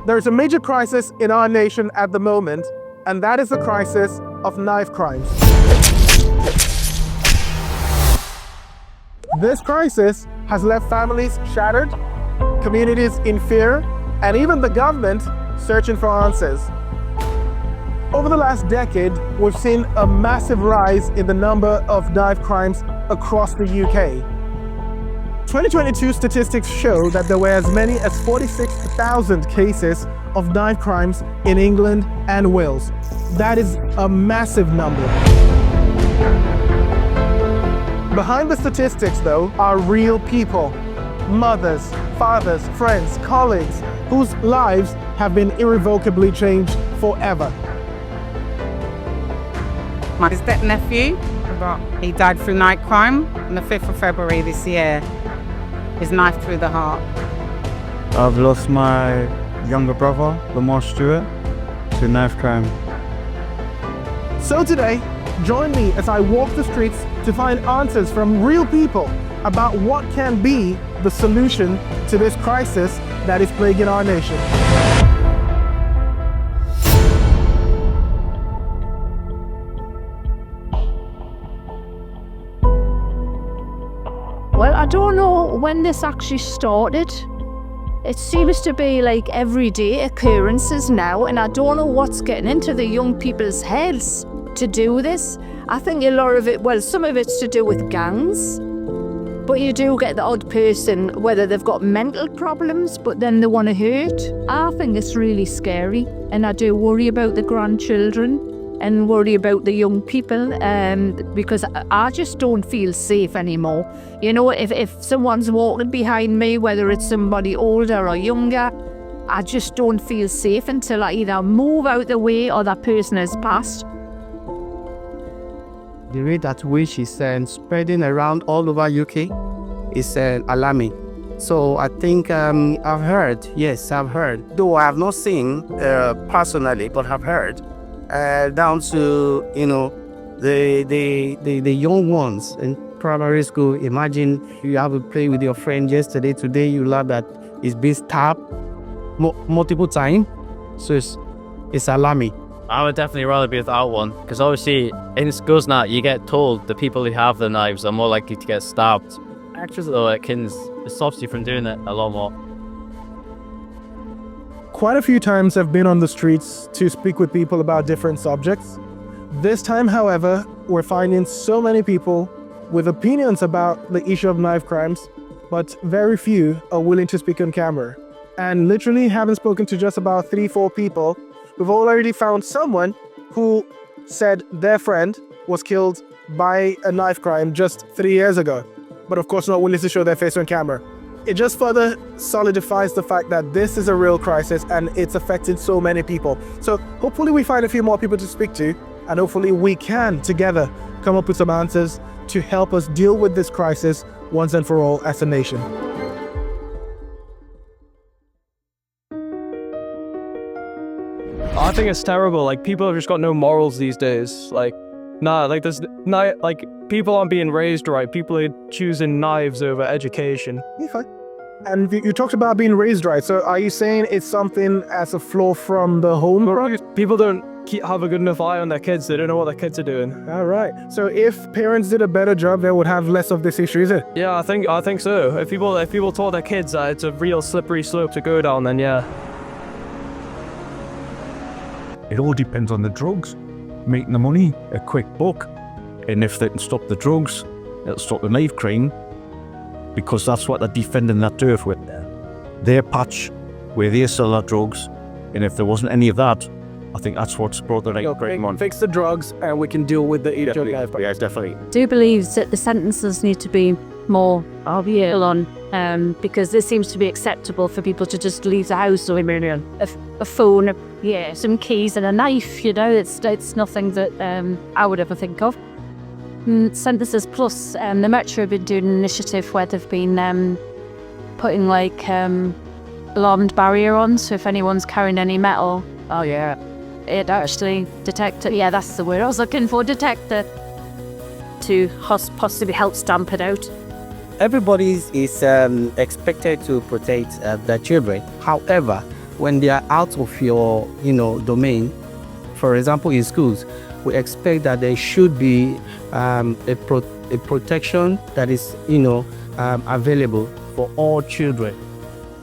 There's a major crisis in our nation at the moment, and that is the crisis of knife crimes. This crisis has left families shattered, communities in fear, and even the government searching for answers. Over the last decade, we've seen a massive rise in the number of knife crimes across the UK. 2022 statistics show that there were as many as 46,000 cases of knife crimes in England and Wales. That is a massive number. Behind the statistics, though, are real people. Mothers, fathers, friends, colleagues, whose lives have been irrevocably changed forever. My step-nephew, he died through knife crime on the 5th of February this year. His knife through the heart. I've lost my younger brother, Lamar Stewart, to knife crime. So today, join me as I walk the streets to find answers from real people about what can be the solution to this crisis that is plaguing our nation. Well, I don't know when this actually started. It seems to be like everyday occurrences now, and I don't know what's getting into the young people's heads to do this. I think a lot of it, well, some of it's to do with gangs, but you do get the odd person, whether they've got mental problems, but then they want to hurt. I think it's really scary, and I do worry about the grandchildren and worry about the young people, because I just don't feel safe anymore. You know, if someone's walking behind me, whether it's somebody older or younger, I just don't feel safe until I either move out the way or that person has passed. The rate at which it's spreading around all over UK is alarming. So I think I've heard, though I have not seen personally, but I've heard, down to, you know, the young ones in primary school. Imagine you have to play with your friend yesterday, today you learn that he's been stabbed multiple times. So it's alarming. I would definitely rather be without one, because obviously in schools now you get told the people who have the knives are more likely to get stabbed. Actually though, it stops you from doing it a lot more. Quite a few times I've been on the streets to speak with people about different subjects. This time, however, we're finding so many people with opinions about the issue of knife crimes, but very few are willing to speak on camera. And literally having spoken to just about 3-4 people, we've already found someone who said their friend was killed by a knife crime just 3 years ago, but of course not willing to show their face on camera. It just further solidifies the fact that this is a real crisis and it's affecting so many people. So hopefully we find a few more people to speak to, and hopefully we can together come up with some answers to help us deal with this crisis once and for all as a nation. I think it's terrible. Like, people have just got no morals these days. Like, people aren't being raised right. People are choosing knives over education. Yeah, fine. And you talked about being raised right. So are you saying it's something as a flaw from the home? People don't have a good enough eye on their kids. They don't know what their kids are doing. All right. So if parents did a better job, they would have less of this issue, is it? Yeah, I think so. If people taught their kids that it's a real slippery slope to go down, then yeah. It all depends on the drugs. Making the money, a quick buck. And if they can stop the drugs, it'll stop the knife crime, because that's what they're defending that turf with. Their patch where they sell their drugs, and if there wasn't any of that, I think that's what's brought the knife crime on. Fix the drugs and we can deal with the issue. Yeah, definitely. I do believe that the sentences need to be more obvious on, because this seems to be acceptable for people to just leave the house with a phone, some keys and a knife. You know, it's nothing that I would ever think of. Sentences plus, the Metro have been doing an initiative where they've been putting like alarmed barrier on, so if anyone's carrying any metal, it actually detect it. Yeah, that's the word I was looking for, detect it, to possibly help stamp it out. Everybody is expected to protect their children. However, when they are out of your, domain, for example, in schools, we expect that there should be a protection that is, available for all children.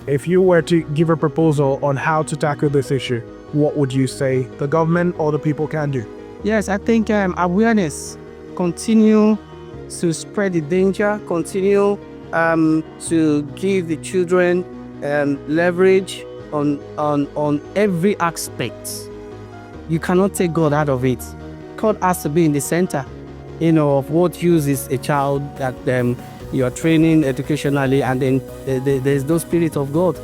If you were to give a proposal on how to tackle this issue, what would you say the government or the people can do? Yes, I think awareness, continue to spread the danger, continue to give the children leverage on every aspect. You cannot take God out of it. God has to be in the center, of what uses a child that you are training educationally, and then there's no spirit of God.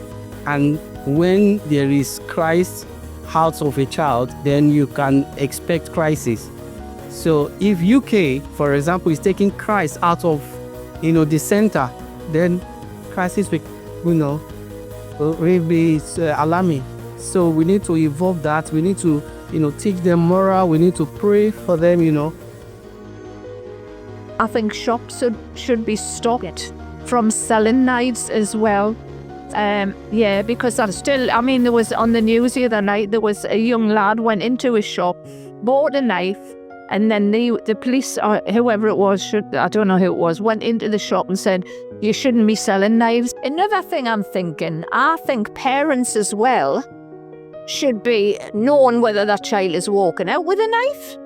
And when there is Christ out of a child, then you can expect crisis. So if UK, for example, is taking Christ out of, the center, then crisis will, will be alarming. So we need to evolve that. We need to, teach them moral. We need to pray for them, I think shops should be stopped from selling knives as well. Because I'm still, there was on the news the other night, there was a young lad went into a shop, bought a knife, and then the police, or whoever it was, I don't know who it was, went into the shop and said, you shouldn't be selling knives. Another thing I'm thinking, I think parents as well should be knowing whether that child is walking out with a knife.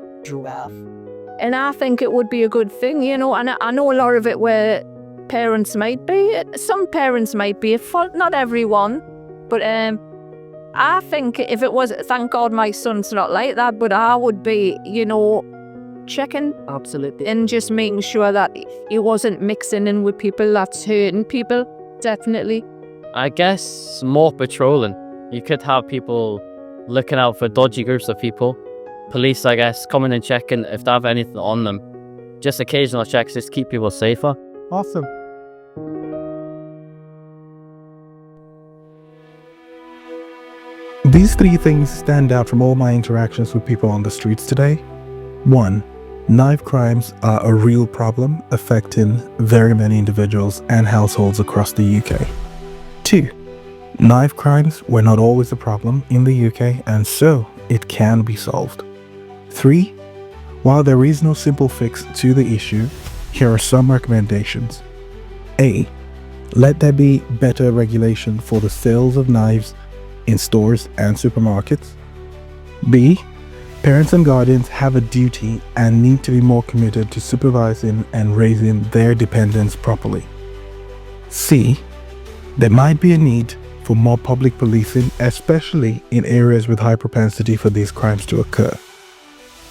And I think it would be a good thing, and I know a lot of it where some parents might be at fault, not everyone, but I think if it was, thank God my son's not like that, but I would be, checking. Absolutely. And just making sure that he wasn't mixing in with people that's hurting people, definitely. I guess more patrolling. You could have people looking out for dodgy groups of people. Police, I guess, coming and checking if they have anything on them. Just occasional checks, just keep people safer. Awesome. These three things stand out from all my interactions with people on the streets today. 1. Knife crimes are a real problem affecting very many individuals and households across the UK. 2. Knife crimes were not always a problem in the UK, and so it can be solved. 3. While there is no simple fix to the issue, here are some recommendations. A. Let there be better regulation for the sales of knives in stores and supermarkets. B. Parents and guardians have a duty and need to be more committed to supervising and raising their dependents properly. C. There might be a need for more public policing, especially in areas with high propensity for these crimes to occur.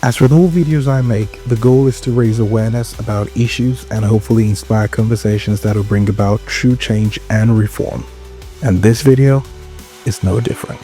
As with all videos I make, the goal is to raise awareness about issues and hopefully inspire conversations that will bring about true change and reform. And this video is no different.